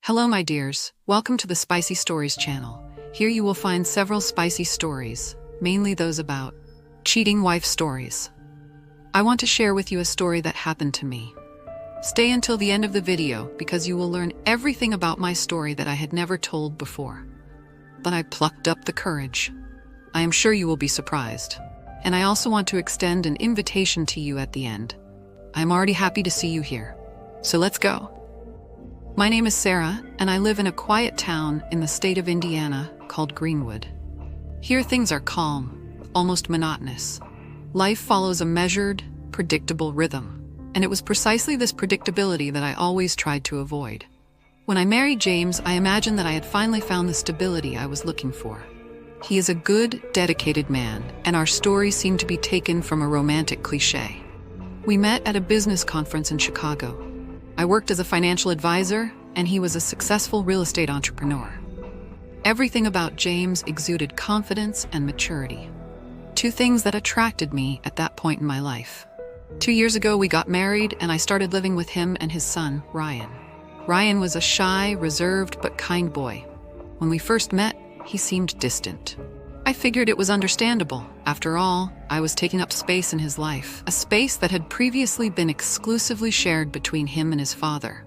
Hello my dears, welcome to the Spicy Stories channel. Here you will find several spicy stories, mainly those about cheating wife stories. I want to share with you a story that happened to me. Stay until the end of the video because you will learn everything about my story that I had never told before. But I plucked up the courage. I am sure you will be surprised. And I also want to extend an invitation to you at the end. I'm already happy to see you here. So let's go. My name is Sarah, and I live in a quiet town in the state of Indiana called Greenwood. Here things are calm, almost monotonous. Life follows a measured, predictable rhythm, and it was precisely this predictability that I always tried to avoid. When I married James, I imagined that I had finally found the stability I was looking for. He is a good, dedicated man, and our story seemed to be taken from a romantic cliché. We met at a business conference in Chicago. I worked as a financial advisor, and he was a successful real estate entrepreneur. Everything about James exuded confidence and maturity. Two things that attracted me at that point in my life. 2 years ago, we got married, and I started living with him and his son, Ryan. Ryan was a shy, reserved, but kind boy. When we first met, he seemed distant. I figured it was understandable. After all, I was taking up space in his life, a space that had previously been exclusively shared between him and his father.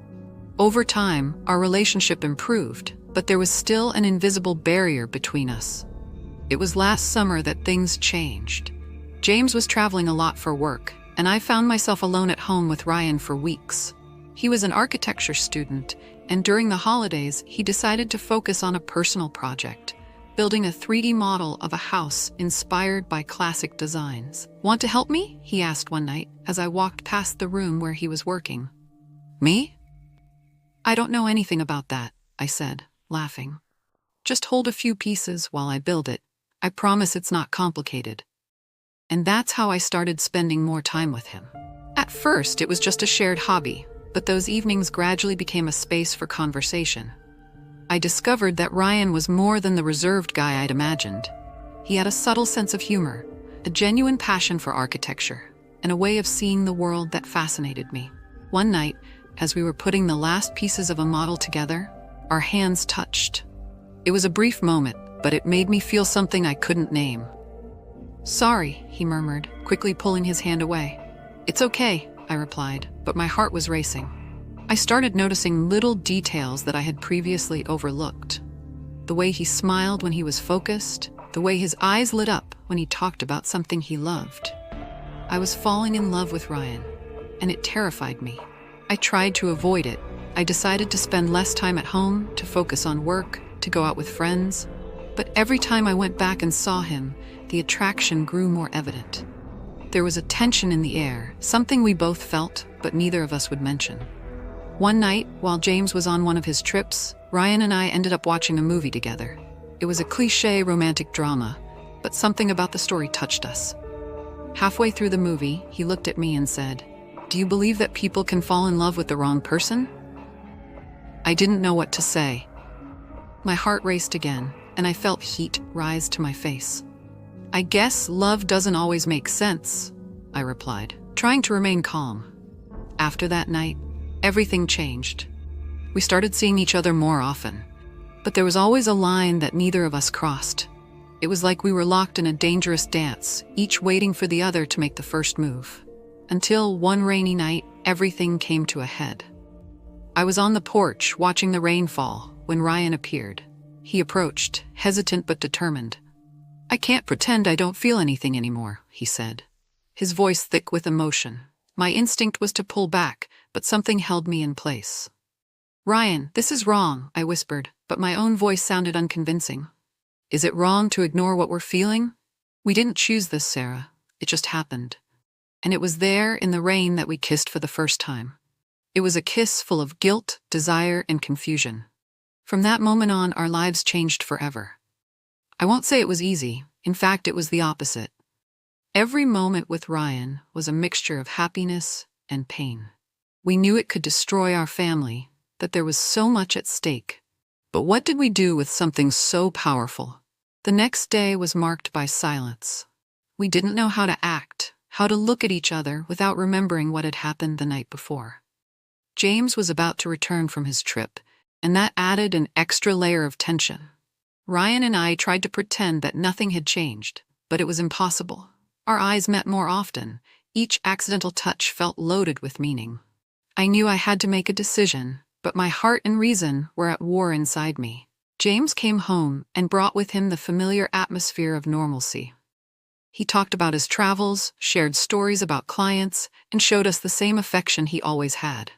Over time, our relationship improved, but there was still an invisible barrier between us. It was last summer that things changed. James was traveling a lot for work, and I found myself alone at home with Ryan for weeks. He was an architecture student, and during the holidays, he decided to focus on a personal project, building a 3D model of a house inspired by classic designs. "Want to help me?" he asked one night as I walked past the room where he was working. "Me? I don't know anything about that," I said, laughing. "Just hold a few pieces while I build it. I promise it's not complicated." And that's how I started spending more time with him. At first, it was just a shared hobby, but those evenings gradually became a space for conversation. I discovered that Ryan was more than the reserved guy I'd imagined. He had a subtle sense of humor, a genuine passion for architecture, and a way of seeing the world that fascinated me. One night, as we were putting the last pieces of a model together, our hands touched. It was a brief moment, but it made me feel something I couldn't name. "Sorry," he murmured, quickly pulling his hand away. "It's okay," I replied, but my heart was racing. I started noticing little details that I had previously overlooked. The way he smiled when he was focused, the way his eyes lit up when he talked about something he loved. I was falling in love with Ryan, and it terrified me. I tried to avoid it. I decided to spend less time at home, to focus on work, to go out with friends. But every time I went back and saw him, the attraction grew more evident. There was a tension in the air, something we both felt, but neither of us would mention. One night, while James was on one of his trips, Ryan and I ended up watching a movie together. It was a cliché romantic drama, but something about the story touched us. Halfway through the movie, he looked at me and said, "Do you believe that people can fall in love with the wrong person?" I didn't know what to say. My heart raced again, and I felt heat rise to my face. "I guess love doesn't always make sense," I replied, trying to remain calm. After that night, everything changed. We started seeing each other more often, but there was always a line that neither of us crossed. It was like we were locked in a dangerous dance, each waiting for the other to make the first move. Until one rainy night, everything came to a head. I was on the porch watching the rain fall when Ryan appeared. He approached, hesitant but determined. "I can't pretend I don't feel anything anymore," he said, his voice thick with emotion. My instinct was to pull back, but something held me in place. "Ryan, this is wrong," I whispered, but my own voice sounded unconvincing. "Is it wrong to ignore what we're feeling? We didn't choose this, Sarah. It just happened." And it was there, in the rain, that we kissed for the first time. It was a kiss full of guilt, desire, and confusion. From that moment on, our lives changed forever. I won't say it was easy. In fact, it was the opposite. Every moment with Ryan was a mixture of happiness and pain. We knew it could destroy our family, that there was so much at stake. But what did we do with something so powerful? The next day was marked by silence. We didn't know how to act, how to look at each other without remembering what had happened the night before. James was about to return from his trip, and that added an extra layer of tension. Ryan and I tried to pretend that nothing had changed, but it was impossible. Our eyes met more often. Each accidental touch felt loaded with meaning. I knew I had to make a decision, but my heart and reason were at war inside me. James came home and brought with him the familiar atmosphere of normalcy. He talked about his travels, shared stories about clients, and showed us the same affection he always had.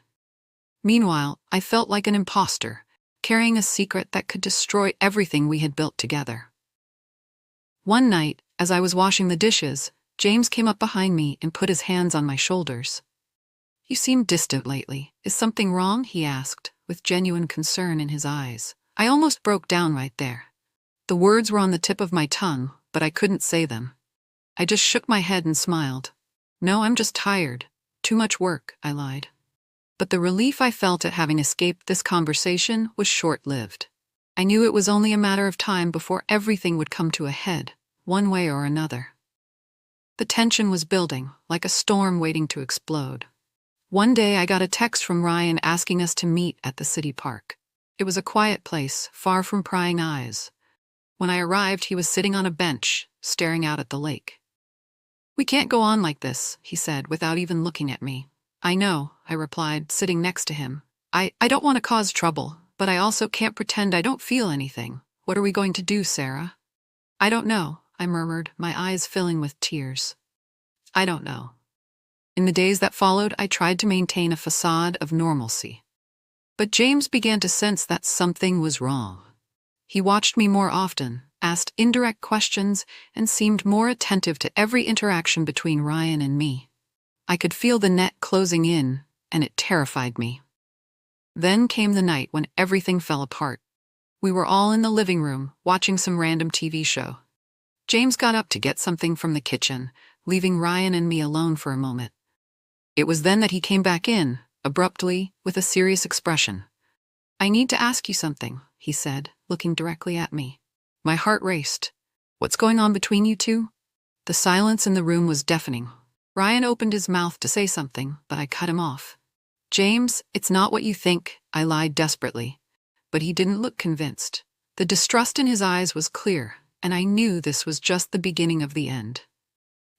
Meanwhile, I felt like an imposter, carrying a secret that could destroy everything we had built together. One night, as I was washing the dishes, James came up behind me and put his hands on my shoulders. "You seem distant lately. Is something wrong?" he asked, with genuine concern in his eyes. I almost broke down right there. The words were on the tip of my tongue, but I couldn't say them. I just shook my head and smiled. "No, I'm just tired. Too much work," I lied. But the relief I felt at having escaped this conversation was short-lived. I knew it was only a matter of time before everything would come to a head, one way or another. The tension was building, like a storm waiting to explode. One day I got a text from Ryan asking us to meet at the city park. It was a quiet place, far from prying eyes. When I arrived, he was sitting on a bench, staring out at the lake. "We can't go on like this," he said, without even looking at me. "I know," I replied, sitting next to him. I don't want to cause trouble, but I also can't pretend I don't feel anything. What are we going to do, Sarah?" "I don't know," I murmured, my eyes filling with tears. "I don't know." In the days that followed, I tried to maintain a facade of normalcy. But James began to sense that something was wrong. He watched me more often, asked indirect questions, and seemed more attentive to every interaction between Ryan and me. I could feel the net closing in, and it terrified me. Then came the night when everything fell apart. We were all in the living room, watching some random TV show. James got up to get something from the kitchen, leaving Ryan and me alone for a moment. It was then that he came back in, abruptly, with a serious expression. "I need to ask you something," he said, looking directly at me. My heart raced. "What's going on between you two?" The silence in the room was deafening. Ryan opened his mouth to say something, but I cut him off. "James, it's not what you think," I lied desperately. But he didn't look convinced. The distrust in his eyes was clear, and I knew this was just the beginning of the end.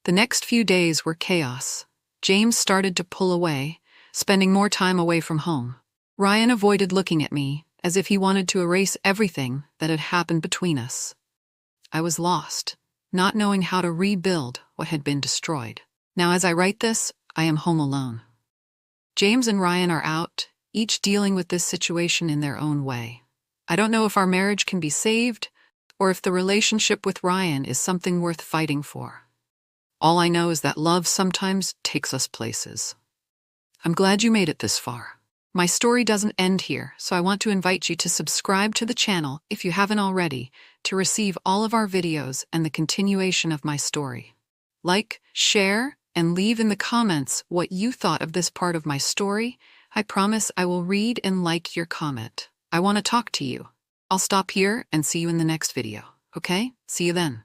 The next few days were chaos. James started to pull away, spending more time away from home. Ryan avoided looking at me, as if he wanted to erase everything that had happened between us. I was lost, not knowing how to rebuild what had been destroyed. Now, as I write this, I am home alone. James and Ryan are out, each dealing with this situation in their own way. I don't know if our marriage can be saved, or if the relationship with Ryan is something worth fighting for. All I know is that love sometimes takes us places. I'm glad you made it this far. My story doesn't end here, so I want to invite you to subscribe to the channel if you haven't already, to receive all of our videos and the continuation of my story. Like, share, and leave in the comments what you thought of this part of my story. I promise I will read and like your comment. I want to talk to you. I'll stop here and see you in the next video, okay? See you then.